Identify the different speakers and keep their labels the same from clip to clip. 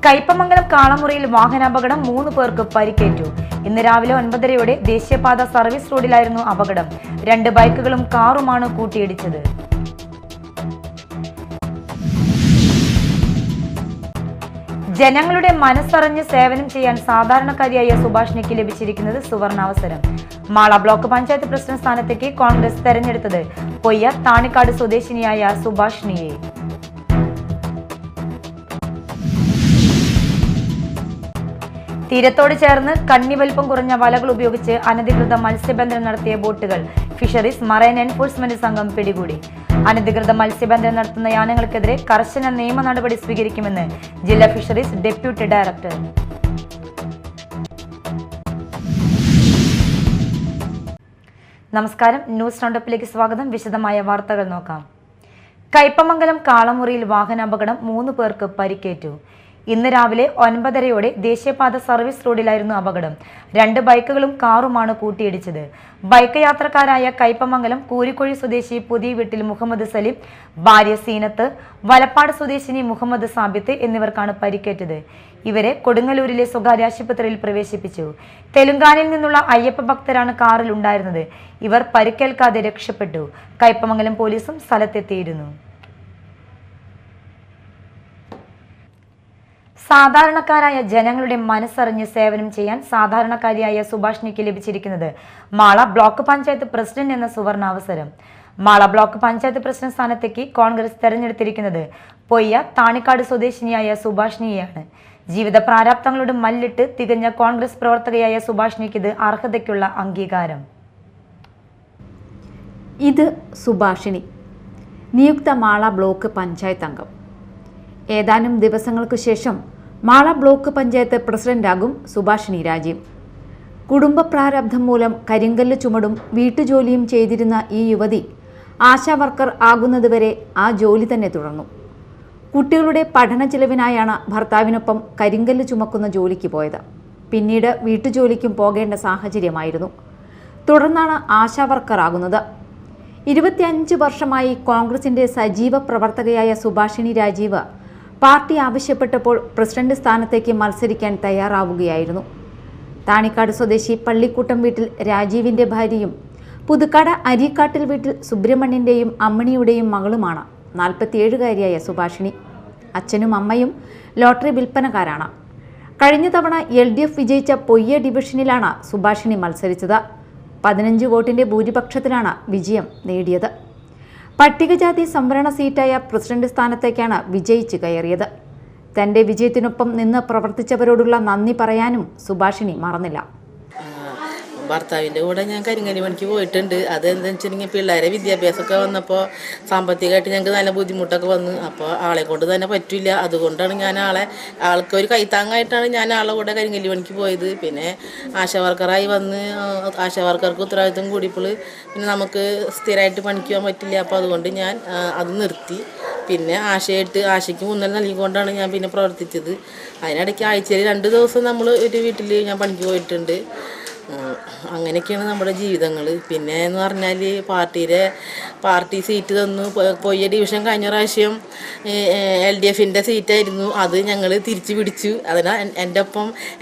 Speaker 1: കയ്പമംഗലം കാളമുറിയിൽ വാഹനാപകടം 3 പേർക്ക് പരിക്കേറ്റു. ഇന്ന് രാവിലെ 9:30-ഓടെ ദേശീയപാത സർവീസ് റോഡിലായിരുന്നു അപകടം. 2 ബൈക്കുകളും കാറുമാണ് കൂട്ടിയിടിച്ചത്. ജനങ്ങളുടെ മനസ്സറിഞ്ഞ് സേവനം ചെയ്യാൻ സാധാരണക്കാരിയായ സുഭാഷിണിക്ക് ലഭിച്ചിരിക്കുന്നത് സുവർണാവസരം. മാള ബ്ലോക്ക് പഞ്ചായത്ത് പ്രസിഡന്റ് സ്ഥാനത്തേക്ക് കോൺഗ്രസ് തെരഞ്ഞെടുത്തത് പൊയ്യ താണിക്കാട് സ്വദേശിനിയായ സുഭാഷിണിയെ. തീരത്തോട് ചേർന്ന് കണ്ണി വലിപ്പം കുറഞ്ഞ വലകൾ ഉപയോഗിച്ച് അനധികൃത മത്സ്യബന്ധനം നടത്തിയ ബോട്ടുകൾ ഫിഷറീസ് മറൈൻ എൻഫോഴ്സ്മെന്റ് സംഘം പിടികൂടി. അനധികൃത മത്സ്യബന്ധനം നടത്തുന്ന യാനങ്ങൾക്കെതിരെ കർശന നിയമ നടപടി സ്വീകരിക്കുമെന്ന് ജില്ലാ ഫിഷറീസ് ഡെപ്യൂട്ടി ഡയറക്ടർ. നമസ്കാരം, ന്യൂസ് റൗണ്ടപ്പിലേക്ക് സ്വാഗതം. വിശദമായ വാർത്തകൾ നോക്കാം. കയ്പമംഗലം കാളമുറിയിൽ വാഹനാപകടം 3 പേർക്ക് പരിക്കേറ്റു. ഇന്ന് രാവിലെ 9:30-ഓടെ ദേശീയപാത സർവീസ് റോഡിലായിരുന്നു അപകടം. 2 ബൈക്കുകളും കാറുമാണ് കൂട്ടിയിടിച്ചത്. ബൈക്ക് യാത്രക്കാരായ കയ്പമംഗലം കൂരിക്കുഴി സ്വദേശി പുതിയ വീട്ടിൽ മുഹമ്മദ് സലീം, ഭാര്യ സീനത്ത്, വലപ്പാട് സ്വദേശിനി മുഹമ്മദ് സാബിത്ത് എന്നിവർക്കാണ് പരിക്കേറ്റത്. ഇവരെ കൊടുങ്ങല്ലൂരിലെ സ്വകാര്യ ആശുപത്രിയിൽ പ്രവേശിപ്പിച്ചു. തെലുങ്കാനയിൽ നിന്നുള്ള അയ്യപ്പ ഭക്തരാണ് കാറിൽ ഉണ്ടായിരുന്നത്. ഇവർ പരിക്കേൽക്കാതെ രക്ഷപ്പെട്ടു. കയ്പമംഗലം പോലീസും സ്ഥലത്തെത്തിയിരുന്നു. സാധാരണക്കാരായ ജനങ്ങളുടെ മനസ്സറിഞ്ഞ് സേവനം ചെയ്യാൻ സാധാരണക്കാരിയായ സുഭാഷിണിക്ക് ലഭിച്ചിരിക്കുന്നത് മാള ബ്ലോക്ക് പഞ്ചായത്ത് പ്രസിഡന്റ് എന്ന സുവർണാവസരം. മാള ബ്ലോക്ക് പഞ്ചായത്ത് പ്രസിഡന്റ് സ്ഥാനത്തേക്ക് കോൺഗ്രസ് തെരഞ്ഞെടുത്തിരിക്കുന്നത് പൊയ്യ താണിക്കാട് സ്വദേശിനിയായ സുഭാഷിണിയെയാണ്. ജീവിത പ്രാരാബ്ദങ്ങളോട് മല്ലിട്ട് തികഞ്ഞ കോൺഗ്രസ് പ്രവർത്തകയായ സുഭാഷിണിക്ക് ഇത് അർഹതയ്ക്കുള്ള അംഗീകാരം.
Speaker 2: ഇത് സുഭാഷിണി, നിയുക്ത മാള ബ്ലോക്ക് പഞ്ചായത്ത് അംഗം. ഏതാനും ദിവസങ്ങൾക്കു ശേഷം മാള ബ്ലോക്ക് പഞ്ചായത്ത് പ്രസിഡന്റാകും സുഭാഷിണി രാജീവ്. കുടുംബ പ്രാരബ്ധം മൂലം കരിങ്കല്ല് ചുമടും വീട്ടുജോലിയും ചെയ്തിരുന്ന ഈ യുവതി ആശാ വർക്കർ ആകുന്നതുവരെ ആ ജോലി തന്നെ തുടർന്നു. കുട്ടികളുടെ പഠന ചിലവിനായാണ് ഭർത്താവിനൊപ്പം കരിങ്കല്ല് ചുമക്കുന്ന ജോലിക്ക് പോയത്. പിന്നീട് വീട്ടുജോലിക്കും പോകേണ്ട സാഹചര്യമായിരുന്നു. തുടർന്നാണ് ആശാ വർക്കർ ആകുന്നത്. 25 വർഷമായി കോൺഗ്രസിന്റെ സജീവ പ്രവർത്തകയായ സുഭാഷിണി രാജീവ് പാർട്ടി ആവശ്യപ്പെട്ടപ്പോൾ പ്രസിഡന്റ് സ്ഥാനത്തേക്ക് മത്സരിക്കാൻ തയ്യാറാവുകയായിരുന്നു. താണിക്കാട് സ്വദേശി പള്ളിക്കൂട്ടം വീട്ടിൽ രാജീവിന്റെ ഭാര്യയും പുതുക്കാട് അരീക്കാട്ടിൽ വീട്ടിൽ സുബ്രഹ്മണ്യന്റെയും അമ്മണിയുടെയും മകളുമാണ് 47-കാരിയായ സുഭാഷിണി. അച്ഛനും അമ്മയും ലോട്ടറി വിൽപ്പനക്കാരാണ്. കഴിഞ്ഞ തവണ LDF വിജയിച്ച പൊയ്യ ഡിവിഷനിലാണ് സുഭാഷിണി മത്സരിച്ചത്. 15 വോട്ടിന്റെ ഭൂരിപക്ഷത്തിലാണ് വിജയം നേടിയത്. പട്ടികജാതി സംവരണ സീറ്റായ പ്രസിഡന്റ് സ്ഥാനത്തേക്കാണ് വിജയിച്ച് കയറിയത്. തന്റെ വിജയത്തിനൊപ്പം നിന്ന് പ്രവർത്തിച്ചവരോടുള്ള നന്ദി പറയാനും സുഭാഷിണി മറന്നില്ല.
Speaker 3: ഭർത്താവിൻ്റെ കൂടെ ഞാൻ കരിങ്കല്ല് പണിക്ക് പോയിട്ടുണ്ട്. അതെന്താണെന്ന് വെച്ചിട്ടുണ്ടെങ്കിൽ പിള്ളേരെ വിദ്യാഭ്യാസമൊക്കെ വന്നപ്പോൾ സാമ്പത്തികമായിട്ട് ഞങ്ങൾക്ക് നല്ല ബുദ്ധിമുട്ടൊക്കെ വന്നു. അപ്പോൾ ആളെ കൊണ്ട് തന്നെ പറ്റില്ല. അതുകൊണ്ടാണ് ഞാൻ ആൾക്കൊരു കൈത്താങ്ങായിട്ടാണ് ഞാൻ ആളെ കൂടെ കരിങ്കല്ല് പണിക്ക് പോയത്. പിന്നെ ആശാ വർക്കറായി വന്ന് ആശാ വർക്കർക്ക് ഉത്തരവാദിത്വം കൂടിയപ്പോൾ പിന്നെ നമുക്ക് സ്ഥിരമായിട്ട് പണിക്ക് പോകാൻ പറ്റില്ല. അപ്പോൾ അതുകൊണ്ട് ഞാൻ അത് നിർത്തി. പിന്നെ ആശയ്ക്ക് മുന്നൽ നൽകിക്കൊണ്ടാണ് ഞാൻ പിന്നെ പ്രവർത്തിച്ചത്. അതിനിടയ്ക്ക് ആഴ്ചയിൽ 2 ദിവസം നമ്മൾ ഒരു വീട്ടിൽ ഞാൻ പണിക്ക് പോയിട്ടുണ്ട്. അങ്ങനെയൊക്കെയാണ് നമ്മുടെ ജീവിതങ്ങൾ. പിന്നെ എന്ന് പറഞ്ഞാൽ പാർട്ടി സീറ്റ് തന്നു. പൊയ്യ ഡിവിഷൻ കഴിഞ്ഞ പ്രാവശ്യം LDFൻ്റെ സീറ്റായിരുന്നു. അത് ഞങ്ങൾ തിരിച്ചു പിടിച്ചു. അതിനാൽ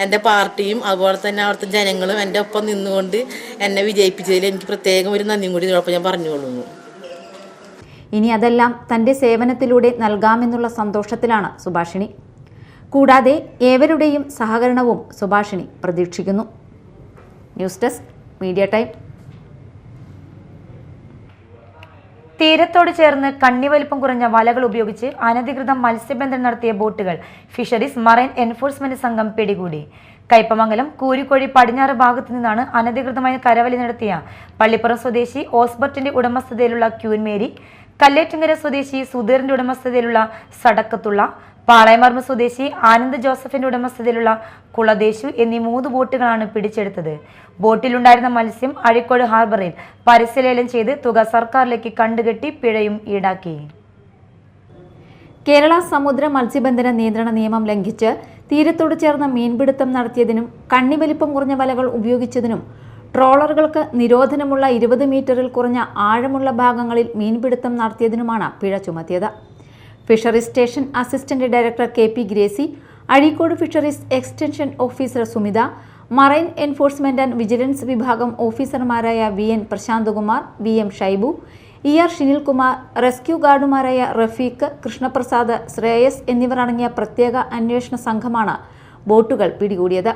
Speaker 3: എൻ്റെ പാർട്ടിയും അതുപോലെ തന്നെ അവിടുത്തെ ജനങ്ങളും എൻ്റെ ഒപ്പം നിന്നുകൊണ്ട് എന്നെ വിജയിപ്പിച്ചതിൽ എനിക്ക് പ്രത്യേകം ഒരു നന്ദിയും കൂടി ഇതിനൊപ്പം ഞാൻ പറഞ്ഞുകൊള്ളുന്നു.
Speaker 2: ഇനി അതെല്ലാം തൻ്റെ സേവനത്തിലൂടെ നൽകാമെന്നുള്ള സന്തോഷത്തിലാണ് സുഭാഷിണി. കൂടാതെ ഏവരുടെയും സഹകരണവും സുഭാഷിണി പ്രതീക്ഷിക്കുന്നു. News desk media time.
Speaker 1: തീരത്തോട് ചേർന്ന് കണ്ണി വലിപ്പം കുറഞ്ഞ വലകൾ ഉപയോഗിച്ച് അനധികൃത മത്സ്യബന്ധനം നടത്തിയ ബോട്ടുകൾ ഫിഷറീസ് മറൈൻ എൻഫോഴ്സ്മെന്റ് സംഘം പിടികൂടി. കയ്പമംഗലം കൂരിക്കോഴി പടിഞ്ഞാറ് ഭാഗത്തു നിന്നാണ് അനധികൃതമായി കരവലി നടത്തിയ പള്ളിപ്പുറം സ്വദേശി ഓസ്ബർട്ടിന്റെ ഉടമസ്ഥതയിലുള്ള ക്യൂൻമേരി, കല്ലേറ്റുങ്കര സ്വദേശി സുധീറിന്റെ ഉടമസ്ഥതയിലുള്ള സടക്കത്തുള്ള, പാളയമർമ്മ സ്വദേശി ആനന്ദ് ജോസഫിന്റെ ഉടമസ്ഥതയിലുള്ള കുളദേശു എന്നീ 3 ബോട്ടുകളാണ് പിടിച്ചെടുത്തത്. ബോട്ടിലുണ്ടായിരുന്ന മത്സ്യം അഴീക്കോട് ഹാർബറിൽ പരസ്യലേലം ചെയ്ത് തുക സർക്കാരിലേക്ക് കണ്ടുകെട്ടി പിഴയും ഈടാക്കി.
Speaker 2: കേരള സമുദ്ര മത്സ്യബന്ധന നിയന്ത്രണ നിയമം ലംഘിച്ച് തീരത്തോട് ചേർന്ന് മീൻപിടുത്തം നടത്തിയതിനും കണ്ണി വലിപ്പം കുറഞ്ഞ വലകൾ ഉപയോഗിച്ചതിനും ട്രോളറുകൾക്ക് നിരോധനമുള്ള 20 മീറ്ററിൽ കുറഞ്ഞ ആഴമുള്ള ഭാഗങ്ങളിൽ മീൻപിടുത്തം നടത്തിയതിനുമാണ് പിഴ ചുമത്തിയത്. Fisheries station assistant director KP Gracy, Azhikode fisheries extension officer Sumitha, marine enforcement and vigilance വിഭാഗം ഓഫീസർമാരായ VN Prasanthkumar, VM Shaibu, ER Shinilkumar, rescue ഗാർഡുമാരായ റഫീഖ്, കൃഷ്ണപ്രസാദ്, ശ്രേയസ് എന്നിവർ അടങ്ങിയ പ്രത്യേക അന്വേഷണ സംഘമാണ് ബോട്ടുകൾ പിടികൂടിയത്.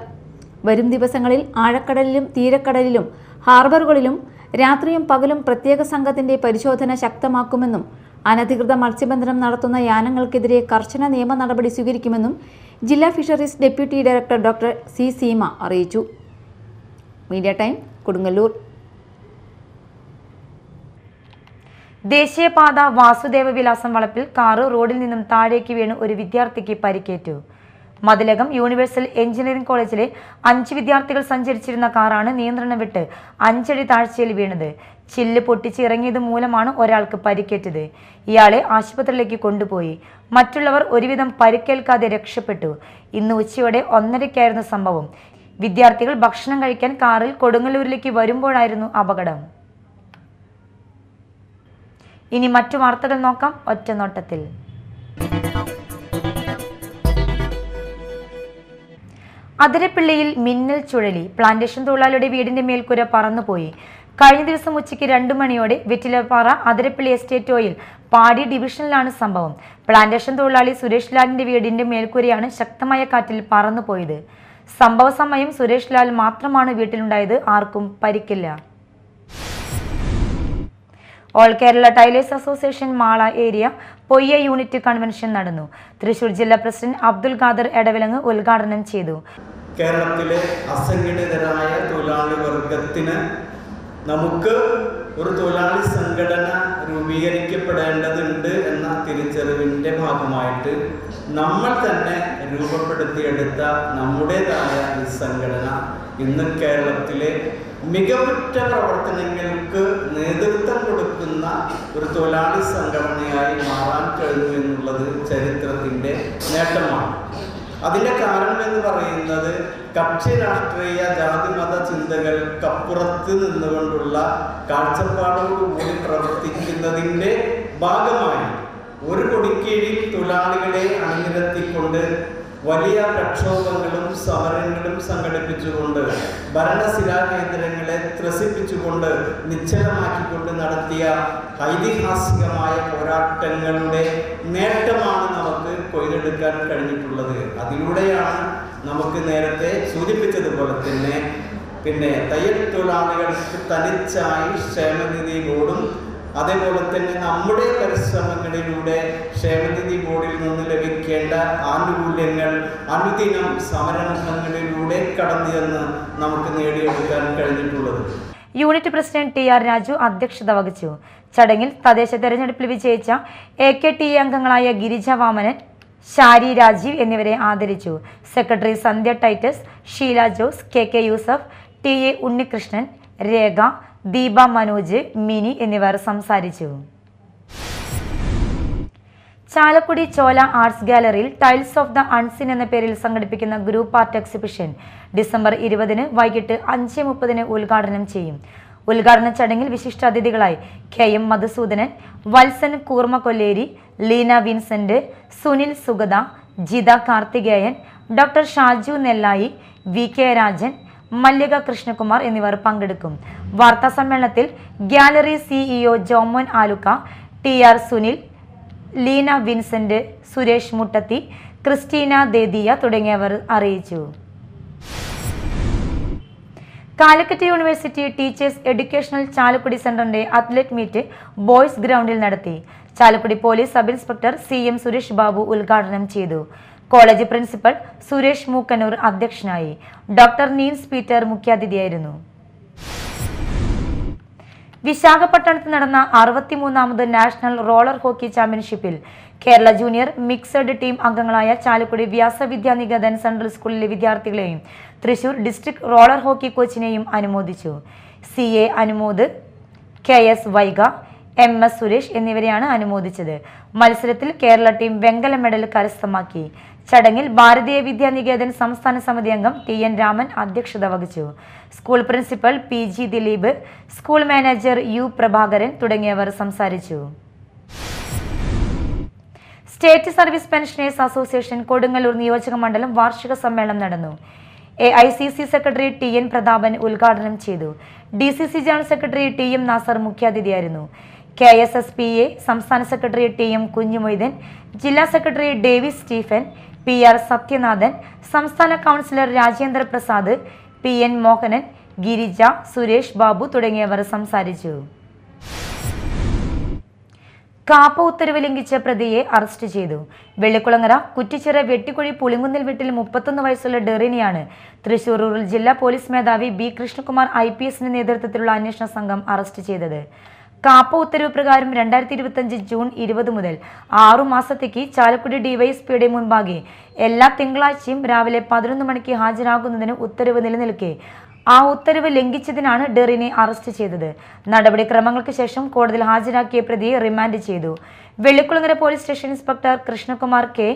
Speaker 2: വരും ദിവസങ്ങളിൽ ആഴക്കടലിലും തീരക്കടലിലും ഹാർബറുകളിലും രാത്രിയും പകലും പ്രത്യേക സംഘത്തിന്റെ പരിശോധന ശക്തമാക്കുമെന്നും അനധികൃത മത്സ്യബന്ധനം നടത്തുന്ന യാനങ്ങൾക്കെതിരെ കർശന നിയമ നടപടി സ്വീകരിക്കുമെന്നും ജില്ലാ fisheries deputy director doctor C. Seema അറിയിച്ചു. Media time, Kodungallur.
Speaker 1: ദേശീയപാത വാസുദേവ വിലാസം വളപ്പിൽ കാറ് റോഡിൽ നിന്നും താഴേക്ക് വീണ് ഒരു വിദ്യാർത്ഥിക്ക് പരിക്കേറ്റു. മതിലകം യൂണിവേഴ്സൽ എഞ്ചിനീയറിംഗ് കോളേജിലെ 5 വിദ്യാർത്ഥികൾ സഞ്ചരിച്ചിരുന്ന കാറാണ് നിയന്ത്രണം വിട്ട് 5 അടി താഴ്ചയിൽ വീണത്. ചില്ല് പൊട്ടിച്ച് ഇറങ്ങിയത് മൂലമാണ് ഒരാൾക്ക് പരിക്കേറ്റത്. ഇയാളെ ആശുപത്രിയിലേക്ക് കൊണ്ടുപോയി. മറ്റുള്ളവർ ഒരുവിധം പരിക്കേൽക്കാതെ രക്ഷപ്പെട്ടു. ഇന്ന് ഉച്ചയോടെ 1:30-ക്കായിരുന്നു സംഭവം. വിദ്യാർത്ഥികൾ ഭക്ഷണം കഴിക്കാൻ കാറിൽ കൊടുങ്ങല്ലൂരിലേക്ക് വരുമ്പോഴായിരുന്നു അപകടം. ഇനി മറ്റു വാർത്തകൾ നോക്കാം ഒറ്റനോട്ടത്തിൽ. അതിരപ്പിള്ളിയിൽ മിന്നൽ ചുഴലി. പ്ലാന്റേഷൻ തൊഴിലാളിയുടെ വീടിന്റെ മേൽക്കൂര പറന്നുപോയി. കഴിഞ്ഞ ദിവസം ഉച്ചയ്ക്ക് 2 മണിയോടെ വെറ്റിലപ്പാറ അതിരപ്പിള്ളി എസ്റ്റേറ്റ് ഓയിൽ പാടി ഡിവിഷനിലാണ് സംഭവം. പ്ലാന്റേഷൻ തൊഴിലാളി സുരേഷ് ലാലിന്റെ വീടിന്റെ മേൽക്കൂരയാണ് ശക്തമായ കാറ്റിൽ പറന്നുപോയത്. സംഭവ സമയം സുരേഷ് ലാൽ മാത്രമാണ് വീട്ടിലുണ്ടായത്. ആർക്കും പരിക്കില്ല. All Kerala tailors association Mala area Poyya unit convention നടന്നു. തൃശൂർ ജില്ലാ പ്രസിഡന്റ് അബ്ദുൽ ഖാദർ എടവിലങ്ങ് ഉദ്ഘാടനം ചെയ്തു.
Speaker 4: കേരളത്തിലെ അസംഘടിതരായ തൊഴിലാളി വർഗത്തിന് നമുക്ക് ഒരു തൊഴിലാളി സംഘടന രൂപീകരിക്കപ്പെടേണ്ടതുണ്ട് എന്ന തിരിച്ചറിവിൻ്റെ ഭാഗമായിട്ട് നമ്മൾ തന്നെ രൂപപ്പെടുത്തിയെടുത്ത നമ്മുടേതായ ഈ സംഘടന ഇന്ന് കേരളത്തിലെ മികവുറ്റ പ്രവർത്തനങ്ങൾക്ക് നേതൃത്വം കൊടുക്കുന്ന ഒരു തൊഴിലാളി സംഘടനയായി മാറാൻ കഴിഞ്ഞു എന്നുള്ളത് ചരിത്രത്തിൻ്റെ നേട്ടമാണ്. അതിൻ്റെ കാരണം എന്ന് പറയുന്നത് കക്ഷി രാഷ്ട്രീയ ജാതിമത ചിന്തകൾക്കപ്പുറത്ത് നിന്നുകൊണ്ടുള്ള കാഴ്ചപ്പാടോടുകൂടി പ്രവർത്തിക്കുന്നതിൻ്റെ ഭാഗമായി ഒരു കൊടിക്കീഴിൽ തൊഴിലാളികളെ അണിനിരത്തിക്കൊണ്ട് വലിയ പ്രക്ഷോഭങ്ങളും സമരങ്ങളും സംഘടിപ്പിച്ചുകൊണ്ട് ഭരണസിരാ കേന്ദ്രങ്ങളെ ത്രസിപ്പിച്ചുകൊണ്ട് നിശ്ചലമാക്കിക്കൊണ്ട് നടത്തിയ ഐതിഹാസികമായ പോരാട്ടങ്ങളുടെ നേട്ടമാണ് നമുക്ക് കൊയ്തെടുക്കാൻ കഴിഞ്ഞിട്ടുള്ളത്. അതിലൂടെയാണ് നമുക്ക് നേരത്തെ സൂചിപ്പിച്ചതുപോലെ തന്നെ തയ്യൽ തൊഴിലാളികൾക്ക് തനിച്ചായി ക്ഷേമനിധി ബോർഡും അതേപോലെ തന്നെ നമ്മുടെ പരിശ്രമങ്ങളിലൂടെ ക്ഷേമനിധി ബോർഡിൽ നിന്ന് ലഭിക്കേണ്ട ആനുകൂല്യങ്ങൾ അനുദിനം സമരമുഖങ്ങളിലൂടെ കടന്നു ചെന്ന് നമുക്ക് നേടിയെടുക്കാൻ കഴിഞ്ഞിട്ടുള്ളത്.
Speaker 1: യൂണിറ്റ് പ്രസിഡന്റ് TR രാജു അധ്യക്ഷത വഹിച്ചു. ചടങ്ങിൽ തദ്ദേശ തെരഞ്ഞെടുപ്പിൽ വിജയിച്ച AKTE അംഗങ്ങളായ ഗിരിജ വാമനൻ, ഷാരി രാജീവ് എന്നിവരെ ആദരിച്ചു. Secretary Sandhya Titus, Sheela Jose, KK Yusuf, TA Unnikrishnan, Rekha, Deepa Manoj, Mini എന്നിവർ സംസാരിച്ചു. ചാലക്കുടി ചോല ആർട്സ് ഗാലറിയിൽ ടൈൽസ് ഓഫ് ദ അൺസീൻ എന്ന പേരിൽ സംഘടിപ്പിക്കുന്ന ഗ്രൂപ്പ് ആർട്ട് എക്സിബിഷൻ ഡിസംബർ 20 വൈകിട്ട് 5:30 ഉദ്ഘാടനം ചെയ്യും. ഉദ്ഘാടന ചടങ്ങിൽ വിശിഷ്ടാതിഥികളായി KM Madhusoodanan, Valsan Koorma Kolleri, Leena Vincent, Sunil Sugatha, Jitha Karthikeyan, doctor Shaju Nellayi, VK Rajan, Mallika Krishnakumar എന്നിവർ പങ്കെടുക്കും. വാർത്താ സമ്മേളനത്തിൽ gallery CEO Jomon Alukka, TR Sunil, Leena Vincent, Suresh Muttathi, Christina Dedia തുടങ്ങിയവർ അറിയിച്ചു. Calicut university teachers educational Chalakudy സെന്ററിന്റെ അത്ലറ്റ് മീറ്റ് ബോയ്സ് ഗ്രൗണ്ടിൽ നടത്തി. Chalakudy police sub inspector CM Suresh Babu ഉദ്ഘാടനം ചെയ്തു. കോളേജ് പ്രിൻസിപ്പൽ സുരേഷ് മൂക്കന്നൂർ അധ്യക്ഷനായി. Doctor Niels Peter മുഖ്യാതിഥിയായിരുന്നു. വിശാഖപട്ടണത്ത് നടന്ന 63ാമത് നാഷണൽ റോളർ ഹോക്കി ചാമ്പ്യൻഷിപ്പിൽ കേരള ജൂനിയർ മിക്സഡ് ടീം അംഗങ്ങളായ ചാലക്കുടി വ്യാസവിദ്യാനികേതൻ സെൻട്രൽ സ്കൂളിലെ വിദ്യാർത്ഥികളെയും തൃശൂർ ഡിസ്ട്രിക്ട് റോളർ ഹോക്കി കോച്ചിനെയും അനുമോദിച്ചു. CA Anumod, KS Vaiga, MS Suresh എന്നിവരെയാണ് അനുമോദിച്ചത്. മത്സരത്തിൽ കേരള ടീം വെങ്കല മെഡൽ കരസ്ഥമാക്കി. ചടങ്ങിൽ ഭാരതീയ വിദ്യാനികേതൻ സംസ്ഥാന സമിതി അംഗം TN രാമൻ അധ്യക്ഷത വഹിച്ചു. School principal PG Dileep, school manager U Prabhakaran തുടങ്ങിയവർ സംസാരിച്ചു. State service pensioners association Kodungallur നിയോജക മണ്ഡലം വാർഷിക സമ്മേളനം നടന്നു. AICC സെക്രട്ടറി TN പ്രതാപൻ ഉദ്ഘാടനം ചെയ്തു. DCC general secretary TM Nasar മുഖ്യാതിഥിയായിരുന്നു. KSSPA സംസ്ഥാന സെക്രട്ടറി TM കുഞ്ഞുമൊയ്തൻ, ജില്ലാ secretary Davis Stephen, PR Sathyanathan, സംസ്ഥാന കൗൺസിലർ രാജേന്ദ്ര പ്രസാദ്, PN മോഹനൻ, ഗിരിജ, സുരേഷ് ബാബു തുടങ്ങിയവർ സംസാരിച്ചു. കാപ്പ ഉത്തരവ് ലംഘിച്ച പ്രതിയെ അറസ്റ്റ് ചെയ്തു. വെള്ളിക്കുളങ്ങര കുറ്റിച്ചിറ വെട്ടിക്കുഴി പുളിങ്കുന്നിൽ വീട്ടിൽ 31 വയസ്സുള്ള ഡെറിനെയാണ് തൃശൂർ റൂറൽ ജില്ലാ പോലീസ് മേധാവി B കൃഷ്ണകുമാർ IPSന്റെ നേതൃത്വത്തിലുള്ള അന്വേഷണ സംഘം അറസ്റ്റ് ചെയ്തത്. കാപ്പ ഉത്തരവ് പ്രകാരം 2025 ജൂൺ 20 മുതൽ 6 മാസത്തേക്ക് ചാലക്കുടി DYSPയുടെ മുൻപാകെ എല്ലാ തിങ്കളാഴ്ചയും രാവിലെ 11 മണിക്ക് ഹാജരാകുന്നതിന് ഉത്തരവ് നിലനിൽക്കെ ആ ഉത്തരവ് ലംഘിച്ചതിനാണ് ഡെറിനെ അറസ്റ്റ് ചെയ്തത്. നടപടിക്രമങ്ങൾക്ക് ശേഷം കോടതിയിൽ ഹാജരാക്കിയ പ്രതിയെ റിമാൻഡ് ചെയ്തു. Vellikulangara police station inspector Krishnakumar K,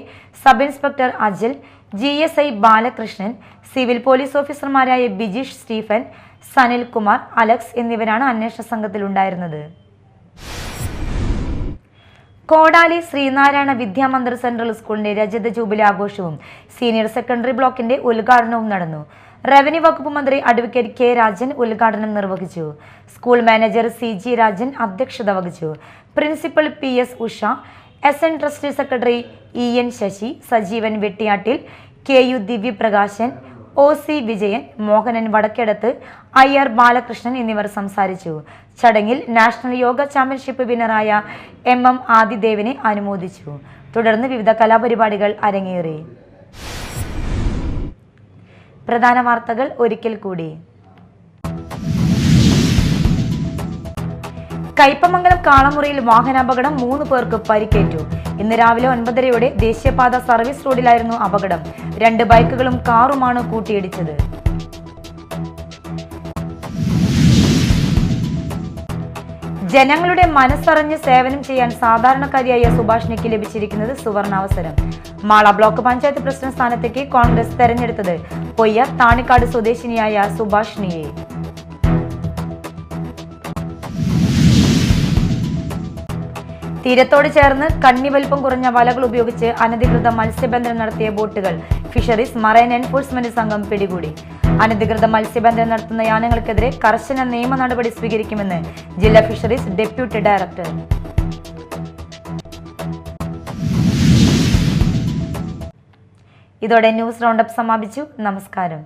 Speaker 1: sub inspector Ajil, GSI Balakrishnan, civil police ഓഫീസർമാരായ ബിജീഷ് സ്റ്റീഫൻ, സനിൽ കുമാർ, അലക്സ് എന്നിവരാണ് അന്വേഷണ സംഘത്തിലുണ്ടായിരുന്നത്. കോടാലി ശ്രീനാരായണ വിദ്യാമന്ദിർ സെൻട്രൽ സ്കൂളിന്റെ രജത ജൂബിലി ആഘോഷവും സീനിയർ സെക്കൻഡറി ബ്ലോക്കിന്റെ ഉദ്ഘാടനവും നടന്നു. റവന്യൂ വകുപ്പ് മന്ത്രി അഡ്വക്കേറ്റ് K രാജൻ ഉദ്ഘാടനം നിർവഹിച്ചു. സ്കൂൾ മാനേജർ CG രാജൻ അധ്യക്ഷത വഹിച്ചു. Principal PS Usha, SN trustee secretary EN Sasi, Sajeevan Vettiyattil, KU Divyaprakashan, OC Vijayan, Mohanan Vadakkedath, IR Balakrishnan എന്നിവർ സംസാരിച്ചു. ചടങ്ങിൽ നാഷണൽ യോഗ ചാമ്പ്യൻഷിപ്പ് വിന്നറായ MM ആദിദേവിനെ അനുമോദിച്ചു. തുടർന്ന് വിവിധ കലാപരിപാടികൾ അരങ്ങേറി. പ്രധാന വാർത്തകൾ ഒരിക്കൽ കൂടി. കയ്പമംഗലം കാളമുറിയിൽ വാഹനാപകടം, 3 പേർക്ക് പരിക്കേറ്റു. ഇന്ന് രാവിലെ 9:30 ദേശീയപാത സർവീസ് റോഡിലായിരുന്നു അപകടം. 2 ബൈക്കുകളും കാറുമാണ് കൂട്ടിയിടിച്ചത്. ജനങ്ങളുടെ മനസ്സറിഞ്ഞ് സേവനം ചെയ്യാൻ സാധാരണക്കാരിയായ സുഭാഷിണിക്ക് ലഭിച്ചിരിക്കുന്നത് സുവർണാവസരം. മാള ബ്ലോക്ക് പഞ്ചായത്ത് പ്രസിഡന്റ് സ്ഥാനത്തേക്ക് കോൺഗ്രസ് തെരഞ്ഞെടുത്തത് പൊയ്യ താണിക്കാട് സ്വദേശിനിയായ സുഭാഷിണിയെ. തീരത്തോട് ചേർന്ന് കണ്ണി വലിപ്പം കുറഞ്ഞ വലകൾ ഉപയോഗിച്ച് അനധികൃത മത്സ്യബന്ധനം നടത്തിയ ബോട്ടുകൾ ഫിഷറീസ് മറൈൻ എൻഫോഴ്സ്മെന്റ് സംഘം പിടികൂടി. അനധികൃത മത്സ്യബന്ധനം നടത്തുന്ന യാനങ്ങൾക്കെതിരെ കർശന നിയമ നടപടി സ്വീകരിക്കുമെന്ന് ജില്ലാ ഫിഷറീസ് ഡെപ്യൂട്ടി ഡയറക്ടർ. ഇതോടെ ന്യൂസ് റൗണ്ടപ്പ് സമാപിച്ചു. നമസ്കാരം.